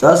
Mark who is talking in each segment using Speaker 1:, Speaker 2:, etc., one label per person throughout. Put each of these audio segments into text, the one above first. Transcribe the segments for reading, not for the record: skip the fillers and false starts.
Speaker 1: 10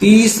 Speaker 1: 30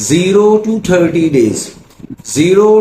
Speaker 1: 0 to 30 days۔ 0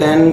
Speaker 1: 10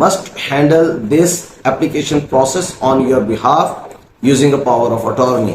Speaker 1: must handle this application process on your behalf using a power of attorney۔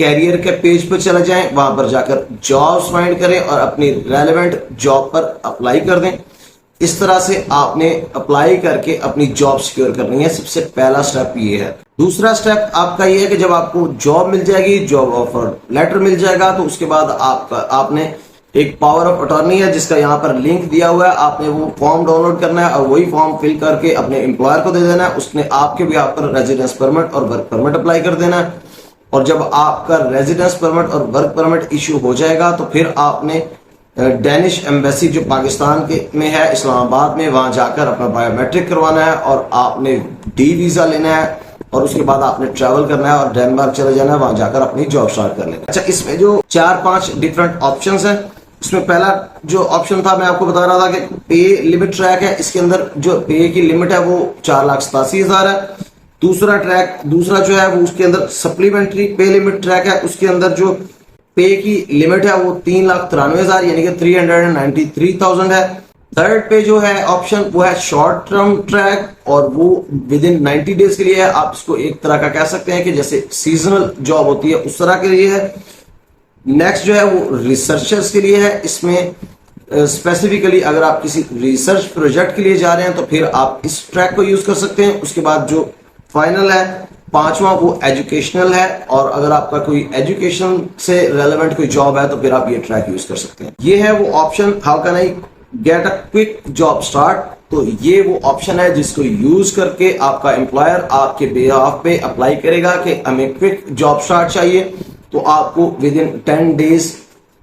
Speaker 1: Career के page पर चले जाएं, वहां पर जाकर जॉब्स फाइंड करें और अपनी रेलेवेंट जॉब पर अप्लाई कर दें। इस तरह से आपने अप्लाई करके अपनी जॉब सिक्योर करनी है। सबसे पहला स्टेप ये है। दूसरा स्टेप आपका ये है कि जब आपको जॉब मिल जाएगी, जॉब ऑफर लेटर मिल जाएगा, तो उसके बाद आपने एक पावर ऑफ अटॉर्नी है जिसका यहाँ पर लिंक दिया हुआ है, आपने वो फॉर्म डाउनलोड करना है और वही फॉर्म फिल करके अपने एम्प्लॉयर को दे देना है। उसने आपके भी आप पर रेजिडेंस परमिट और वर्क परमिट अप्लाई कर देना है। और जब आपका रेजिडेंस परमिट और वर्क परमिट इश्यू हो जाएगा तो फिर आपने डेनिश एम्बेसी जो पाकिस्तान के में है, इस्लामाबाद में, वहां जाकर अपना बायोमेट्रिक करवाना है और आपने डी वीजा लेना है और उसके बाद आपने ट्रैवल करना है और डेनमार्क चले जाना है, वहां जाकर अपनी जॉब स्टार्ट कर लेना। अच्छा, इसमें जो 4-5 डिफरेंट ऑप्शंस हैं, उसमें पहला जो ऑप्शन था मैं आपको बता रहा था कि पे लिमिट ट्रैक है। इसके अंदर जो पे की लिमिट है वो 4,87,000 है। दूसरा जो है वो उसके अंदर सप्लीमेंट्री पे लिमिट ट्रैक है, उसके अंदर जो पे की लिमिट है वो 3,93,000 यानी कि 393,000 है। थर्ड पे जो है ऑप्शन वो है शॉर्ट टर्म ट्रैक और वो विद इन 90 डेज के लिए है। आप इसको एक तरह का कह सकते हैं कि जैसे सीजनल जॉब होती है उस तरह के लिए है। नेक्स्ट जो है वो रिसर्चर्स के लिए है। इसमें स्पेसिफिकली अगर आप किसी रिसर्च प्रोजेक्ट के लिए जा रहे हैं तो फिर आप इस ट्रैक को यूज कर सकते हैं। उसके बाद जो फाइनल है 5वां वो एजुकेशनल है और अगर आपका कोई एजुकेशन से रेलेवेंट कोई जॉब है तो फिर आप ये ट्रैक यूज कर सकते हैं। ये है वो option how can I get a quick job start. तो ये वो ऑप्शन है जिसको यूज करके आपका एम्प्लॉयर आपके बिहाफ पे अप्लाई करेगा कि हमें क्विक जॉब स्टार्ट चाहिए, तो आपको विद इन 10 डेज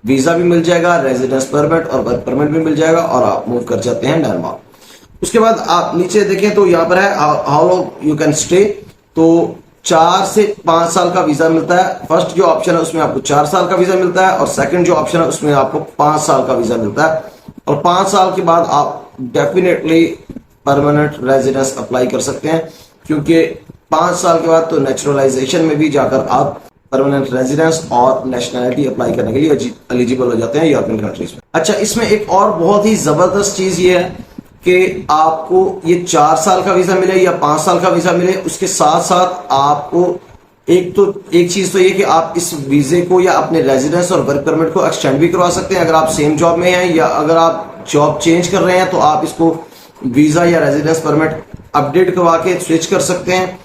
Speaker 1: वीजा भी मिल जाएगा, रेजिडेंस परमिट और वर्क परमिट भी मिल जाएगा और आप मूव कर जाते हैं डेनमार्क। उसके बाद आप नीचे देखें तो यहाँ पर है how long you can stay. तो 4 से 5 साल का वीजा मिलता है। फर्स्ट जो ऑप्शन है उसमें आपको 4 साल का वीजा मिलता है और सेकंड जो ऑप्शन है उसमें आपको 5 साल का वीजा मिलता है। और 5 साल के बाद आप डेफिनेटली परमानेंट रेजिडेंस अप्लाई कर सकते हैं, क्योंकि 5 साल के बाद तो नेचुरलाइजेशन में भी जाकर आप परमानेंट रेजिडेंस और नेशनैलिटी अप्लाई करने के लिए एलिजिबल हो जाते हैं यूरोपियन कंट्रीज में। अच्छा, इसमें एक और बहुत ही जबरदस्त चीज ये है कि आपको ये 4 साल का वीजा मिले या 5 साल का वीजा मिले, उसके साथ साथ आपको एक चीज तो ये कि आप इस वीजे को या अपने रेजिडेंस और वर्क परमिट को एक्सटेंड भी करवा सकते हैं। अगर आप सेम जॉब में हैं या अगर आप जॉब चेंज कर रहे हैं तो आप इसको वीजा या रेजिडेंस परमिट अपडेट करवा के स्विच कर सकते हैं।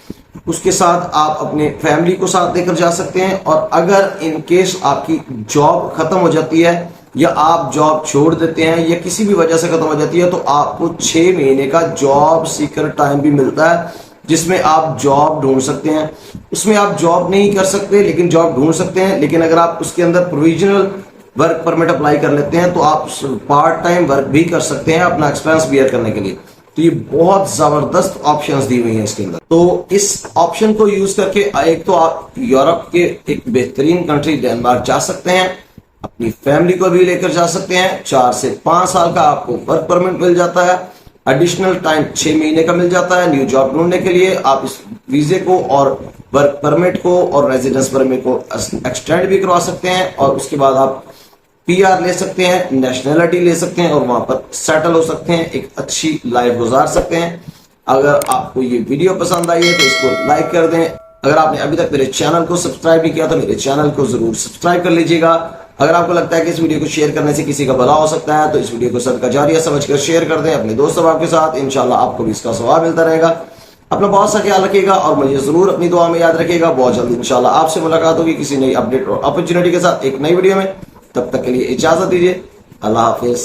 Speaker 1: उसके साथ आप अपने फैमिली को साथ लेकर जा सकते हैं। और अगर इन केस आपकी जॉब खत्म हो जाती है या आप जॉब छोड़ देते हैं या किसी भी वजह से खत्म हो जाती है तो आपको 6 महीने का जॉब सीकर टाइम भी मिलता है, जिसमें आप जॉब ढूंढ सकते हैं। उसमें आप जॉब नहीं कर सकते लेकिन जॉब ढूंढ सकते हैं। लेकिन अगर आप उसके अंदर प्रोविजनल वर्क परमिट अप्लाई कर लेते हैं तो आप पार्ट टाइम वर्क भी कर सकते हैं अपना एक्सपेंस बियर करने के लिए। तो ये बहुत जबरदस्त ऑप्शंस दी हुई हैं इसके अंदर। तो इस ऑप्शन को यूज करके एक तो आप यूरोप के एक बेहतरीन कंट्री डेनमार्क जा सकते हैं, अपनी फैमिली को भी लेकर जा सकते हैं। 4 से 5 साल का आपको वर्क परमिट मिल जाता है, एडिशनल टाइम 6 महीने का मिल जाता है न्यू जॉब ढूंढने के लिए। आप इस वीजे को और वर्क परमिट को और रेजिडेंस परमिट को एक्सटेंड भी करवा सकते हैं और उसके बाद आप PR ले सकते हैं, नेशनैलिटी ले सकते हैं और वहां पर सेटल हो सकते हैं, एक अच्छी लाइफ गुजार सकते हैं। अगर आपको ये वीडियो पसंद आई है तो इसको लाइक कर दें। अगर आपने अभी तक मेरे चैनल को सब्सक्राइब नहीं किया तो मेरे चैनल को जरूर सब्सक्राइब कर लीजिएगा। अगर आपको लगता है कि इस वीडियो को शेयर करने से किसी का भला हो सकता है तो इस वीडियो को सदका जारिया समझकर शेयर कर दें अपने दोस्त अहबाब के साथ। इंशाल्लाह आपको भी इसका सवाब मिलता रहेगा। अपना बहुत सा ख्याल रखिएगा और मुझे जरूर अपनी दुआ में याद रखिएगा। बहुत जल्दी इंशाल्लाह आपसे मुलाकात होगी किसी नई अपडेट और अपॉर्चुनिटी के साथ एक नई वीडियो में। तब तक के लिए इजाजत दीजिए। अल्लाह हाफिज।